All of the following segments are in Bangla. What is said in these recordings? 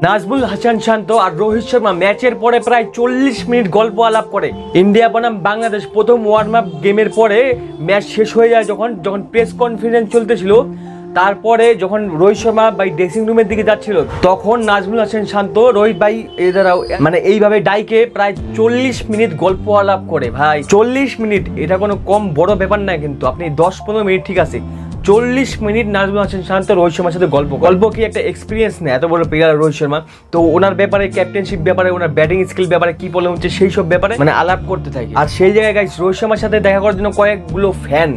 নাজমুল হাসান শান্ত আর রোহিত শর্মা ম্যাচের পরে প্রায় 40 মিনিট গল্প আলাপ করে। ইন্ডিয়া বনাম বাংলাদেশ প্রথম ওয়ার্ম আপ গেমের পরে ম্যাচ শেষ হয়ে যায়, যখন প্রেস কনফারেন্স চলতেছিল, তারপরে যখন রোহিত শর্মা ভাই ড্রেসিং রুমের দিকে যাচ্ছিল, তখন নাজমুল হাসান শান্ত রোহিত ভাই এদারাও মানে এইভাবে ডাইকে প্রায় 40 মিনিট গল্প আলাপ করে। ভাই 40 মিনিট এটা কোনো কম বড় ব্যাপার না, কিন্তু আপনি 10-15 মিনিট ঠিক আছে, 40 মিনিট নাজমুল হাসান শান্ত রোহিত শর্মার সাথে গল্প কি একটা এক্সপিরিয়েন্স নেই এত বড় প্লেয়ার রোহিত শর্মা। তো ওনার ব্যাপারে, ক্যাপ্টেনশিপ ব্যাপারে, ওনার ব্যাটিং স্কিল ব্যাপারে কি বলে হচ্ছে সেই সব ব্যাপারে মানে আলাপ করতে থাকে। আর সেই জায়গায় গাইস রোহিত শর্মার সাথে দেখা করার জন্য কয়েকগুলো ফ্যান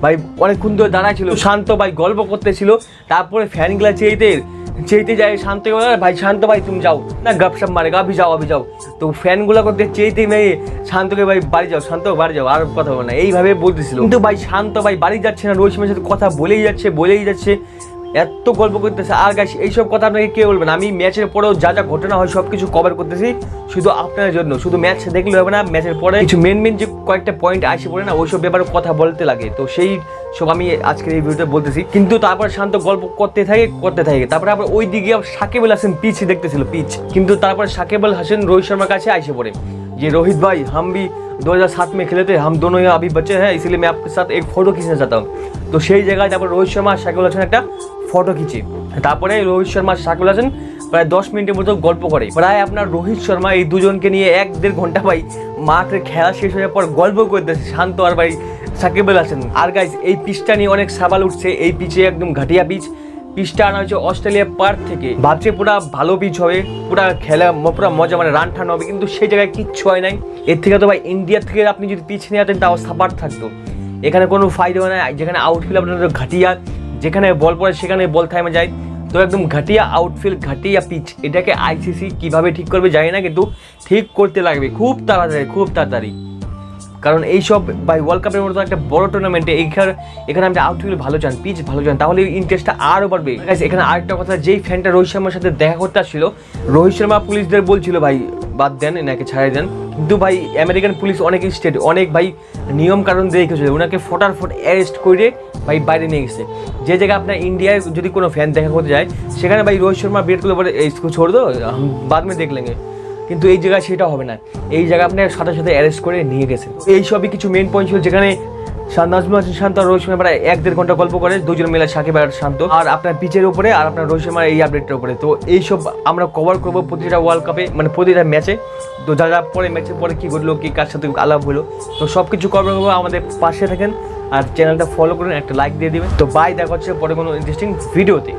ভাই অনেকক্ষণ ধরে দাঁড়ায় ছিল। শান্ত ভাই গল্প করতেছিল, তারপরে ফ্যানগুলা চেয়েতে যায় শান্ত ভাই, শান্ত ভাই তুমি যাও না, গপসপ মারে আবি যাও। তো ফ্যানগুলো করতে চেয়েতে মেয়ে শান্তকে ভাই বাড়ি যাও, শান্ত বাড়ি যাও, আর কথা বলে না, এইভাবে বলতেছিল। কিন্তু ভাই শান্ত ভাই বাড়ি যাচ্ছে না, রোহিত শর্মার সাথে কথা বলেই যাচ্ছে, এত গল্প করতেছে। আর গাইস এইসব কথা আপনাকে কে বলবেন, আমি ম্যাচের পরেও যা ঘটনা হয় সব কিছু কভার করতেছি শুধু আপনার জন্য। শুধু ম্যাচ দেখলে হবে না, ম্যাচের পরে কিছু মেন যে কয়েকটা পয়েন্ট আসে পড়ে না, ওইসব ব্যাপারে কথা বলতে লাগে। তো সেই সব আমি আজকের এই ভিডিওতে বলতেছি। কিন্তু তারপর শান্ত গল্প করতে থাকে। তারপরে আবার ওই দিকে সাকিব আল হাসান পিচ দেখতেছিল, কিন্তু তারপর সাকিব আল হাসান রোহিত শর্মার কাছে আসে পড়ে যে रोहित भाई हम भी 2007 में खेले थे, हम दोनों यहाँ अभी बच्चे हैं, इसीलिए मैं आपके साथ एक फोटो खींचना चाहता हूँ। तो সেই জায়গায় তারপর রোহিত শর্মা আর সাকিব আল হাসান একটা ফটো খিচে, তারপরে রোহিত শর্মা সাকিব আল হাসান প্রায় 10 মিনিটের মতো গল্প করে। প্রায় আপনার রোহিত শর্মা এই দুজনকে নিয়ে 1-1.5 ঘন্টা ভাই মাঠের খেলা শেষ হয়ে যাওয়ার পর গল্প করতেছে শান্ত আর ভাই সাকিব আল হাসান। আর গাইস এই পিচটা নিয়ে অনেক সাবাল উঠছে, এই পিচে একদম ঘাটিয়া পিচটা আনা হয়েছে অস্ট্রেলিয়া পার্ক থেকে। ভাবছে পুরা ভালো পিচ হবে, পুরা খেলা পুরা মজা মানে রান টান হবে, কিন্তু সেই জায়গায় কিচ্ছু হয় নাই। এর থেকে তো ভাই ইন্ডিয়া থেকে আপনি যদি পিচ নিয়ে আসতেন তাও সাপার থাকতো, এখানে কোনো ফায়দা হয় না। যেখানে আউটফিল্ড আপনাদের ঘাটিয়া, যেখানে বল পড়ে সেখানে বল থামে যায়, তো একদম ঘাটিয়া আউটফিল্ড, ঘাটিয়া পিচ। এটাকে আইসিসি কিভাবে ঠিক করবে জানি না, কিন্তু ঠিক করতে লাগবে খুব তাড়াতাড়ি। কারণ এইসব ভাই ওয়ার্ল্ড কাপের মতো একটা বড় টুর্নামেন্টে এখানে আপনি আউটফিল্ড ভালো চান, পিচ ভালো চান, তাহলে ইন্টারেস্টটা আরও বাড়বে। এখানে আরেকটা কথা, যেই ফ্যানটা রোহিত শর্মার সাথে দেখা করতে আসছিল, রোহিত শর্মা পুলিশদের বলছিল ভাই বাদ দেন, এনাকে ছাড়াই দেন। কিন্তু ভাই আমেরিকান পুলিশ অনেক ভাই নিয়ম কারণ দিয়ে রেখেছিল, ওনাকে ফটাফট অ্যারেস্ট করে ভাই বাইরে নিয়ে গেছে। যে জায়গায় আপনার ইন্ডিয়ায় যদি কোনো ফ্যান দেখা করতে যায়, সেখানে ভাই রোহিত শর্মা বেট করলে বলে इसको छोड़ दो बाद में देख लेंगे, কিন্তু এই জায়গায় সেটা হবে না, এই জায়গায় আপনার সাথে অ্যারেস্ট করে নিয়ে গেছে। এই সবই কিছু মেন পয়েন্ট ছিল, যেখানে নাজমুল হাসান শান্ত আর রোহিত শর্মা প্রায় 1-1.5 ঘন্টা গল্প করে, দুজন মিলে সাকিব আর শান্ত, আর আপনার পিচের উপরে আর আপনার রোহিত শর্মার এই আপডেটটার উপরে। তো এইসব আমরা কভার করবো প্রতিটা ওয়ার্ল্ড কাপে, মানে প্রতিটা ম্যাচে। তো যারা পরে ম্যাচের পরে কী ঘটলো, কি কার সাথে আলাপ হলো, তো সব কিছু কভার করবো। আমাদের পাশে থাকেন আর চ্যানেলটা ফলো করুন, একটা লাইক দিয়ে দিবেন। তো বাই, দেখা হচ্ছে পরে কোনো ইন্টারেস্টিং ভিডিওতে।